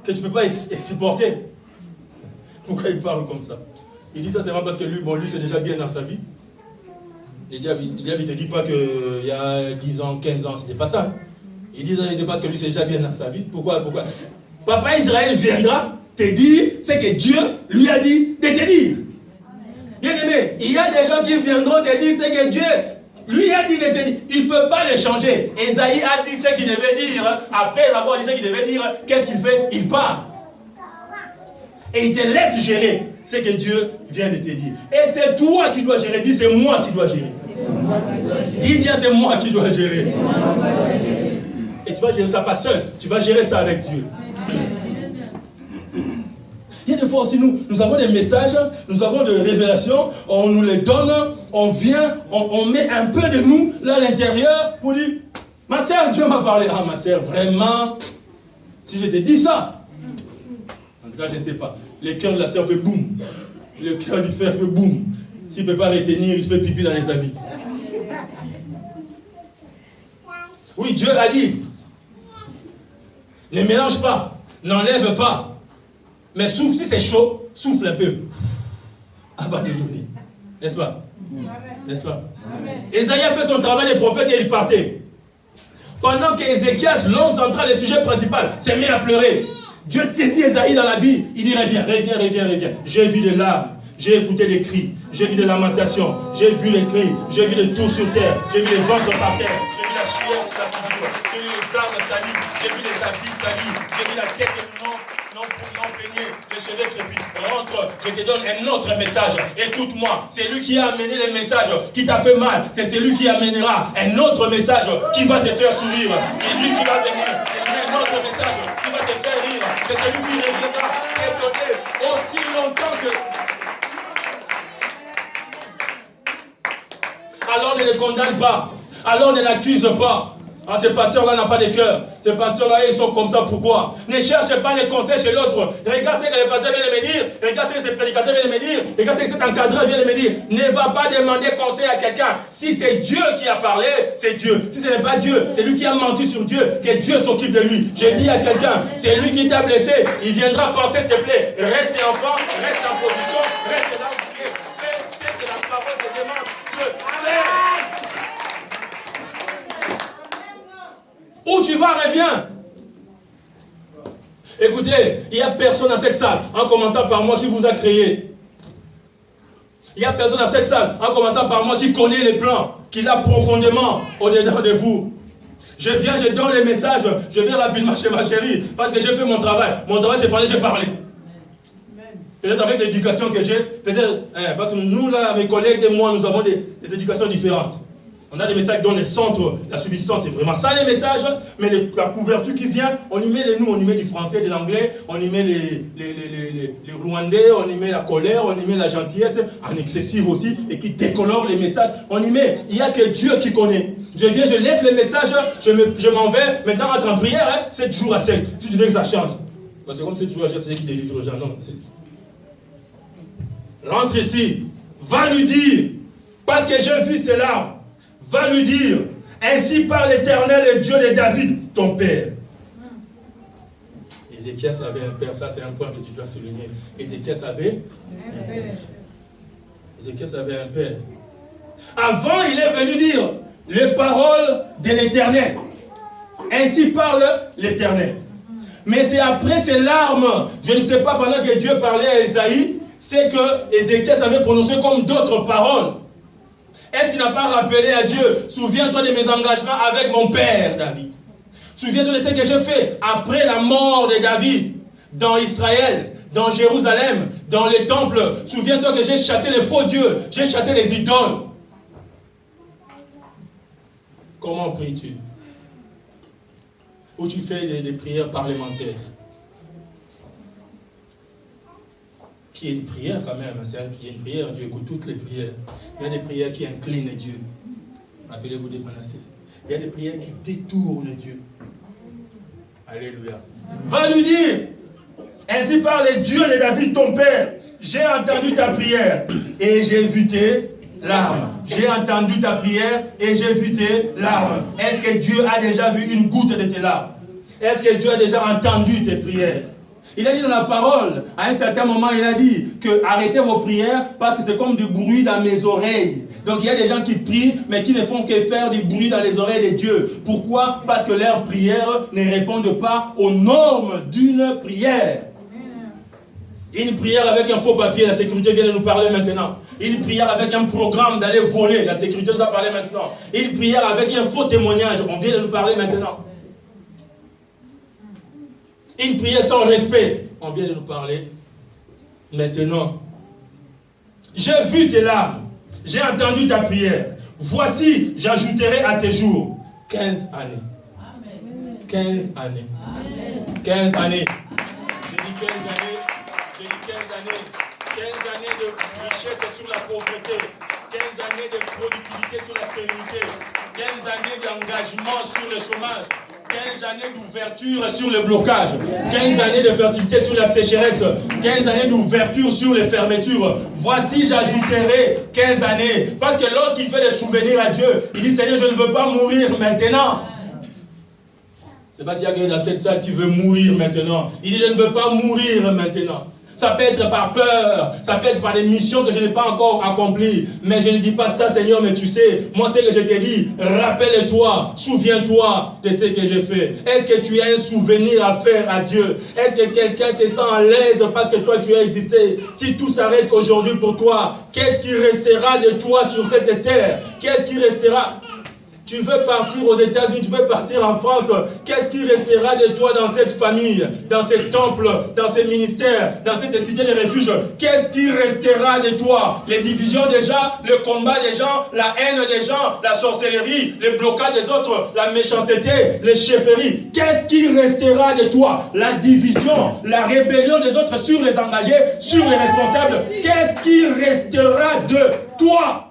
que tu ne peux pas supporter. Pourquoi il parle comme ça? Il dit ça seulement parce que lui, lui c'est déjà bien dans sa vie. Le diable ne te dit pas qu'il y a 10 ans, 15 ans, c'était pas ça. Il dit parce que lui c'est déjà bien dans sa vie. Pourquoi? Papa Israël viendra te dire ce que Dieu lui a dit de te dire. Bien aimé, il y a des gens qui viendront te dire ce que Dieu lui a dit de te dire. Il ne peut pas le changer. Esaïe a dit ce qu'il devait dire. Après avoir dit ce qu'il devait dire, qu'est-ce qu'il fait? Il part. Et il te laisse gérer ce que Dieu vient de te dire. Et c'est toi qui dois gérer. Dis, c'est moi qui dois gérer. Dis bien, c'est moi qui dois gérer. Et tu vas gérer ça pas seul. Tu vas gérer ça avec Dieu. Il y a des fois aussi, nous avons des messages, nous avons des révélations, on nous les donne, on vient, on met un peu de nous là à l'intérieur pour dire, ma sœur, Dieu m'a parlé. Ah, ma sœur, vraiment, si je te dis ça, en tout cas, je ne sais pas. Le cœur de la sœur fait boum. Le cœur du frère fait boum. S'il ne peut pas retenir, il fait pipi dans les habits. Oui, Dieu a dit, ne mélange pas, n'enlève pas. Mais souffle, si c'est chaud, souffle un peu. Abandonne. N'est-ce pas? N'est-ce pas? Esaïe a fait son travail de prophète et il partait. Pendant qu'Ézéchias, l'homme central, le sujet principal, s'est mis à pleurer. Dieu saisit Esaïe dans la Bible. Il dit, reviens. J'ai vu des larmes, j'ai écouté des cris, j'ai vu des lamentations, j'ai vu les cris, j'ai vu des tours sur terre, j'ai vu les ventres par terre, j'ai vu la sueur sur la figure, j'ai vu les armes salies, j'ai vu les habits salis, j'ai vu la tête non peignée, les cheveux crépus. Rentre, je te donne un autre message. Écoute-moi, c'est lui qui a amené le message qui t'a fait mal. C'est celui qui amènera un autre message qui va te faire sourire. C'est lui qui va venir. C'est un autre message qui va te faire rire. C'est celui qui reviendra étonné aussi longtemps que... Alors ne le condamne pas. Alors ne l'accuse pas. Ah, ces pasteurs-là n'ont pas de cœur. Ces pasteurs-là, ils sont comme ça. Pourquoi? Ne cherche pas les conseils chez l'autre. Regarde ce que les pasteurs viennent de me dire. Regarde ce que ces prédicateurs viennent de me dire. Regarde ce que cet encadreur vient de me dire. Ne va pas demander conseil à quelqu'un. Si c'est Dieu qui a parlé, c'est Dieu. Si ce n'est pas Dieu, c'est lui qui a menti sur Dieu, que Dieu s'occupe de lui. J'ai dit à quelqu'un, c'est lui qui t'a blessé. Il viendra penser tes plaies. Reste enfant, reste en position, reste là où tu es. Fais ce que la parole te demande de faire. Où tu vas, reviens. Écoutez, il n'y a personne dans cette salle, en commençant par moi, qui vous a créé. Il n'y a personne dans cette salle, en commençant par moi, qui connaît les plans, qui l'a profondément au-dedans de vous. Je viens, je donne les messages, je viens rapidement chez ma chérie, parce que j'ai fait mon travail. Mon travail, c'est parler, j'ai parlé. Peut-être avec l'éducation que j'ai, peut-être, parce que nous, là, mes collègues et moi, nous avons des éducations différentes. On a des messages dans les centres, la subsistance, c'est vraiment ça les messages, mais la couverture qui vient, on y met on y met du français, de l'anglais, on y met les Rwandais, on y met la colère, on y met la gentillesse, en excessive aussi, et qui décolore les messages, on y met, il n'y a que Dieu qui connaît. Je viens, je laisse les messages, je m'en vais, maintenant entre en prière, 7 jours à 7, si tu veux que ça change. Parce que comme 7 jours à 7, c'est qui délivre les gens, non. Rentre ici, va lui dire, parce que j'ai vu ses larmes. Va lui dire, ainsi parle l'Éternel et Dieu de David, ton père. Ézéchias avait un père, ça c'est un point que tu dois souligner. Ézéchias avait un père. Ézéchias avait un père. Avant, il est venu dire les paroles de l'Éternel. Ainsi parle l'Éternel. Mais c'est après ces larmes, je ne sais pas, pendant que Dieu parlait à Ésaïe, c'est que Ézéchias avait prononcé comme d'autres paroles. Est-ce qu'il n'a pas rappelé à Dieu, souviens-toi de mes engagements avec mon père David. Souviens-toi de ce que j'ai fait après la mort de David dans Israël, dans Jérusalem, dans les temples. Souviens-toi que j'ai chassé les faux dieux, j'ai chassé les idoles. Comment pries-tu? Ou tu fais des prières parlementaires? Qui est une prière quand même, qui est une prière, Dieu écoute toutes les prières. Il y a des prières qui inclinent Dieu. Appelez-vous des manassés. Il y a des prières qui détournent Dieu. Alléluia. Va lui dire, ainsi parle Dieu de David ton père, j'ai entendu ta prière et j'ai vu tes larmes. J'ai entendu ta prière et j'ai vu tes larmes. Est-ce que Dieu a déjà vu une goutte de tes larmes? Est-ce que Dieu a déjà entendu tes prières? Il a dit dans la parole, à un certain moment, il a dit que arrêtez vos prières parce que c'est comme du bruit dans mes oreilles. Donc il y a des gens qui prient, mais qui ne font que faire du bruit dans les oreilles de Dieu. Pourquoi? Parce que leurs prières ne répondent pas aux normes d'une prière. Une prière avec un faux papier, la sécurité vient de nous parler maintenant. Une prière avec un programme d'aller voler, la sécurité nous a parlé maintenant. Une prière avec un faux témoignage, on vient de nous parler maintenant. Une prière sans respect, on vient de nous parler maintenant. J'ai vu tes larmes, j'ai entendu ta prière. Voici, j'ajouterai à tes jours 15 années. 15 années. 15 années. J'ai dit 15 années. J'ai dit 15 années. 15 années de richesse sur la pauvreté. 15 années de productivité sur la stérilité. 15 années d'engagement sur le chômage. 15 années d'ouverture sur le blocage. 15 années de fertilité sur la sécheresse. 15 années d'ouverture sur les fermetures. Voici, j'ajouterai 15 années. Parce que lorsqu'il fait des souvenirs à Dieu, il dit, Seigneur, je ne veux pas mourir maintenant. Je ne sais pas s'il y a quelqu'un dans cette salle qui veut mourir maintenant. Il dit, je ne veux pas mourir maintenant. Ça peut être par peur, ça peut être par des missions que je n'ai pas encore accomplies. Mais je ne dis pas ça, Seigneur, mais tu sais, moi c'est que je t'ai dit, rappelle-toi, souviens-toi de ce que j'ai fait. Est-ce que tu as un souvenir à faire à Dieu? Est-ce que quelqu'un se sent à l'aise parce que toi tu as existé? Si tout s'arrête aujourd'hui pour toi, qu'est-ce qui restera de toi sur cette terre? Qu'est-ce qui restera? Tu veux partir aux États-Unis, tu veux partir en France. Qu'est-ce qui restera de toi dans cette famille, dans ces temples, dans ces ministères, dans cette cité de refuge? Qu'est-ce qui restera de toi? Les divisions des gens, le combat des gens, la haine des gens, la sorcellerie, le blocage des autres, la méchanceté, les chefferies. Qu'est-ce qui restera de toi? La division, la rébellion des autres sur les engagés, sur les responsables. Qu'est-ce qui restera de toi?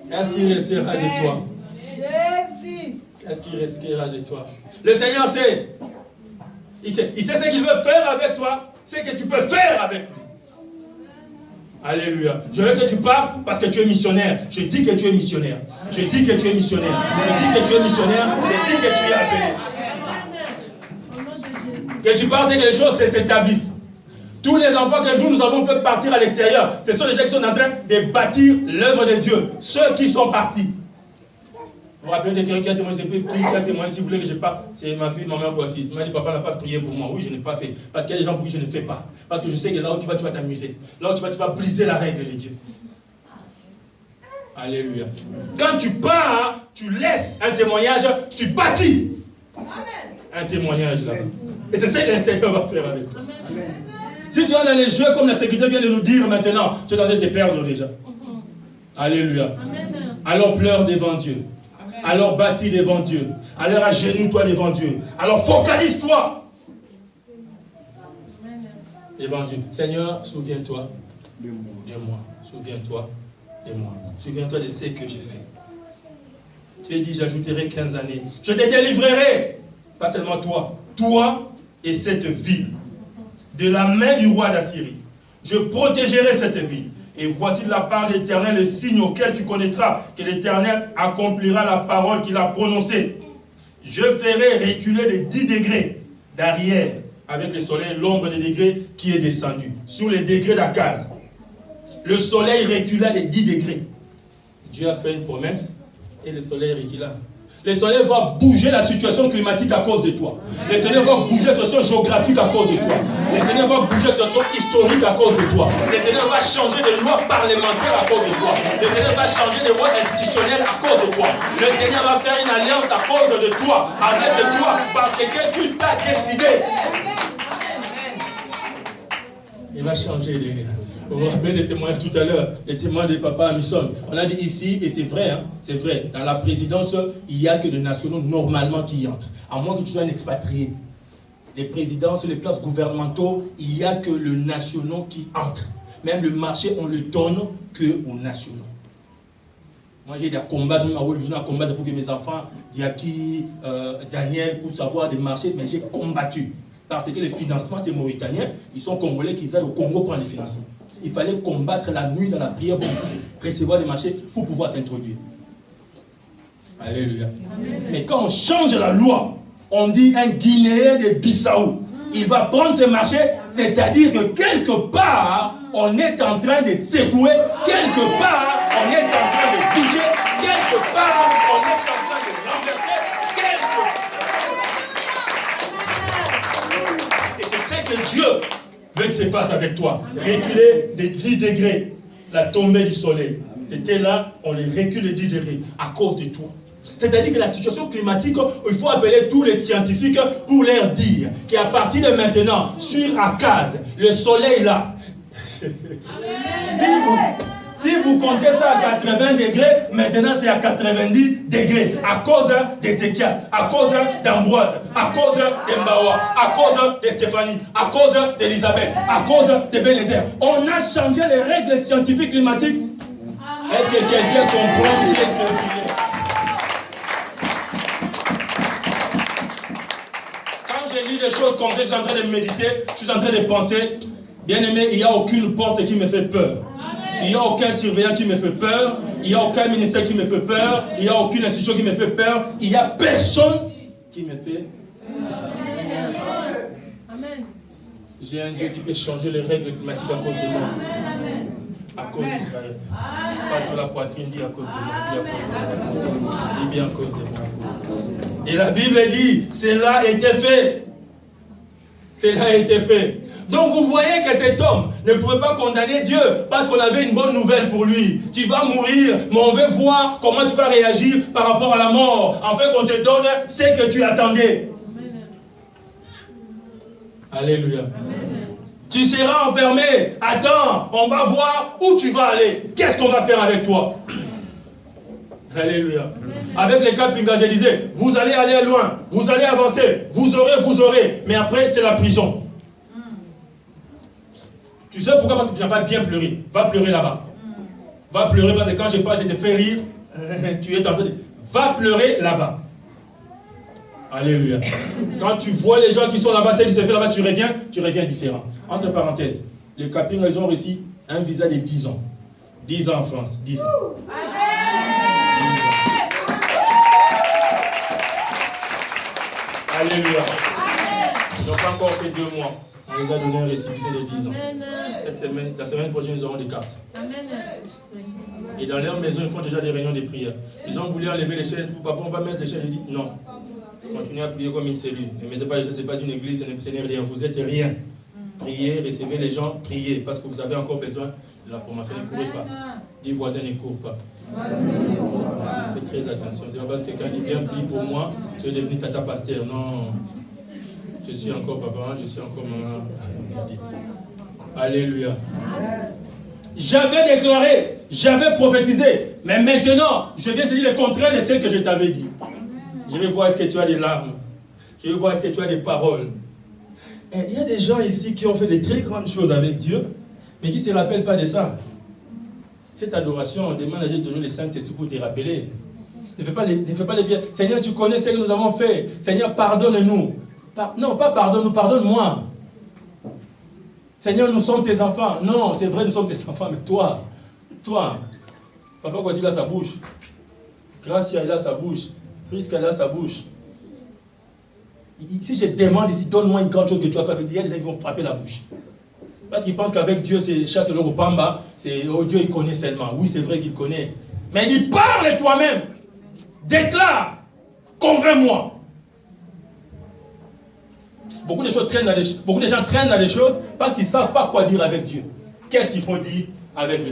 Qu'est-ce qui restera de toi? Qu'est-ce qui restera de toi? Le Seigneur sait. Il sait ce qu'il veut faire avec toi, ce que tu peux faire avec lui. Alléluia. Je veux que tu partes parce que tu es missionnaire. Je dis que tu es missionnaire. Je dis que tu es missionnaire. Je dis que tu es missionnaire. Je dis que tu es appelé. Que tu partes et que les choses s'établissent. Tous les enfants que nous avons fait partir à l'extérieur, ce sont les gens qui sont en train de bâtir l'œuvre de Dieu. Ceux qui sont partis. Vous vous rappelez de quelqu'un qui a témoigné, c'est plus qui a témoigné, si vous voulez que je parte, c'est ma fille, ma mère aussi. Il m'a dit, papa n'a pas prié pour moi. Oui, je n'ai pas fait. Parce qu'il y a des gens pour qui je ne fais pas. Parce que je sais que là où tu vas t'amuser. Là où tu vas briser la règle de Dieu. Alléluia. Quand tu pars, tu laisses un témoignage, tu bâtis un témoignage là-bas. Et c'est ça que le Seigneur va faire avec toi. Si tu es dans les jeux comme la sécurité vient de nous dire maintenant, tu es en train de te perdre déjà. Alléluia. Alors pleure devant Dieu. Alors bâtis devant Dieu. Alors agenouille-toi devant Dieu. Alors focalise-toi devant Dieu. Seigneur, souviens-toi de moi. Souviens-toi de moi. Souviens-toi de ce que j'ai fait. Tu as dit, j'ajouterai 15 années. Je te délivrerai. Pas seulement toi. Toi et cette ville. De la main du roi d'Assyrie. Je protégerai cette ville. Et voici de la part de l'Éternel le signe auquel tu connaîtras que l'Éternel accomplira la parole qu'il a prononcée. Je ferai reculer de 10 degrés d'arrière avec le soleil, l'ombre des degrés qui est descendu sur les degrés d'Akaz. Le soleil recula de 10 degrés. Dieu a fait une promesse et le soleil recula. Le soleil va bouger la situation climatique à cause de toi. Le Seigneur va bouger la situation géographique à cause de toi. Le Seigneur va bouger la situation historique à cause de toi. Le Seigneur va changer de loi parlementaire à cause de toi. Le Seigneur va changer de loi institutionnelle à cause de toi. Le Seigneur va faire une alliance à cause de toi, avec toi, parce que tu t'as décidé. Il va changer les gars. Vous vous rappelez des témoignages tout à l'heure, les témoins de Papa Amisson. On a dit ici, et c'est vrai, hein, c'est vrai, dans la présidence, il n'y a que des nationaux normalement qui y entrent. À moins que tu sois un expatrié. Les présidences, les places gouvernementaux, il n'y a que le nationaux qui entrent. Même le marché, on le donne qu'aux nationaux. Moi, j'ai des combats, je vais combattre pour que mes enfants, Diaki, Daniel, puissent avoir des marchés, mais j'ai combattu. Parce que les financements, c'est mauritanien, ils sont congolais qui aillent au Congo pour les financements. Il fallait combattre la nuit dans la prière pour recevoir des marchés pour pouvoir s'introduire. Alléluia. Amen. Mais quand on change la loi, on dit un Guinéen de Bissau. Il va prendre ce marché, c'est-à-dire que quelque part, on est en train de secouer, quelque part, on est en train de bouger, quelque part, on est en train de renverser, quelque part. Et c'est ce que Dieu veut que se passe avec toi. Reculer de 10 degrés la tombée du soleil. C'était là, on les recule de 10 degrés à cause de toi. C'est-à-dire que la situation climatique, il faut appeler tous les scientifiques pour leur dire qu'à partir de maintenant, sur Akaz, le soleil là, si vous comptez ça à 80 degrés, maintenant c'est à 90 degrés, à cause des Échias, à cause d'Ambroise, à cause d'Embawa, à cause de Stéphanie, à cause d'Elisabeth, à cause de Bénézer. On a changé les règles scientifiques climatiques. Est-ce que quelqu'un comprend ce que je lis des choses comme ça, je suis en train de méditer, je suis en train de penser, bien aimé, il n'y a aucune porte qui me fait peur. Il n'y a aucun surveillant qui me fait peur. Il n'y a aucun ministère qui me fait peur. Il n'y a aucune institution qui me fait peur. Il n'y a personne qui me fait peur. J'ai un Dieu qui peut changer les règles climatiques à cause de moi. À cause d'Israël. Pas de la poitrine, dit à cause de moi. Dis bien à cause de moi. Et la Bible dit, cela a été fait. Cela a été fait. Donc vous voyez que cet homme ne pouvait pas condamner Dieu parce qu'on avait une bonne nouvelle pour lui. Tu vas mourir, mais on veut voir comment tu vas réagir par rapport à la mort. En fait, on te donne ce que tu attendais. Alléluia. Amen. Tu seras enfermé. Attends, on va voir où tu vas aller. Qu'est-ce qu'on va faire avec toi? Alléluia. Avec les cas Pinga, je disais, vous allez aller loin, vous allez avancer, vous aurez. Mais après, c'est la prison. Tu sais pourquoi? Parce que tu n'as pas bien pleuré. Va pleurer là-bas. Va pleurer parce que quand je te fais rire, tu es en train de... Va pleurer là-bas. Alléluia. Quand tu vois les gens qui sont là-bas, ceux qui se font là-bas, tu reviens différent. Entre parenthèses, les Capins, ils ont reçu un visa de 10 ans. 10 ans en France. 10 ans. Alléluia. Ils n'ont pas encore fait 2 mois. On les a donné un récépissé de 10 ans. La semaine prochaine, ils auront des cartes. Et dans leur maison, ils font déjà des réunions de prière. Ils ont voulu enlever les chaises. Papa, on va mettre les chaises. Je dis non. Continuez à prier comme une cellule. Ne mettez pas les chaises, ce n'est pas une église, ce n'est rien. Vous êtes rien. Priez, recevez les gens, priez. Parce que vous avez encore besoin de la formation. Ne courez pas. Les voisins ne courent pas. Faites très attention. C'est pas parce que quelqu'un dit bien prie pour moi, tu es devenu tata pasteur. Non. Je suis encore papa, je suis encore maman. Alléluia. J'avais déclaré, j'avais prophétisé, mais maintenant, je viens te dire le contraire de ce que je t'avais dit. Je vais voir est-ce que tu as des larmes. Je vais voir est-ce que tu as des paroles. Et il y a des gens ici qui ont fait de très grandes choses avec Dieu, mais qui ne se rappellent pas de ça. Cette adoration, on demande à Dieu de donner le Saint-Esprit pour te rappeler. Ne fais pas les biens. Seigneur, tu connais ce que nous avons fait. Seigneur, pardonne-nous. Non, pas pardonne-nous, pardonne-moi. Seigneur, nous sommes tes enfants. Non, c'est vrai, nous sommes tes enfants, mais toi, Papa Kwasi, il a sa bouche. Gracia, il a sa bouche. Prisca, il a sa bouche. Si je demande ici, donne-moi une grande chose que tu as fait, il y a des gens qui vont frapper la bouche. Parce qu'ils pensent qu'avec Dieu, c'est chasse le Rupamba, c'est oh Dieu, il connaît seulement. Oui, c'est vrai qu'il connaît. Mais il dit, parle toi-même. Déclare. Convainc-moi. Beaucoup de gens traînent dans les choses parce qu'ils ne savent pas quoi dire avec Dieu. Qu'est-ce qu'il faut dire avec le Seigneur?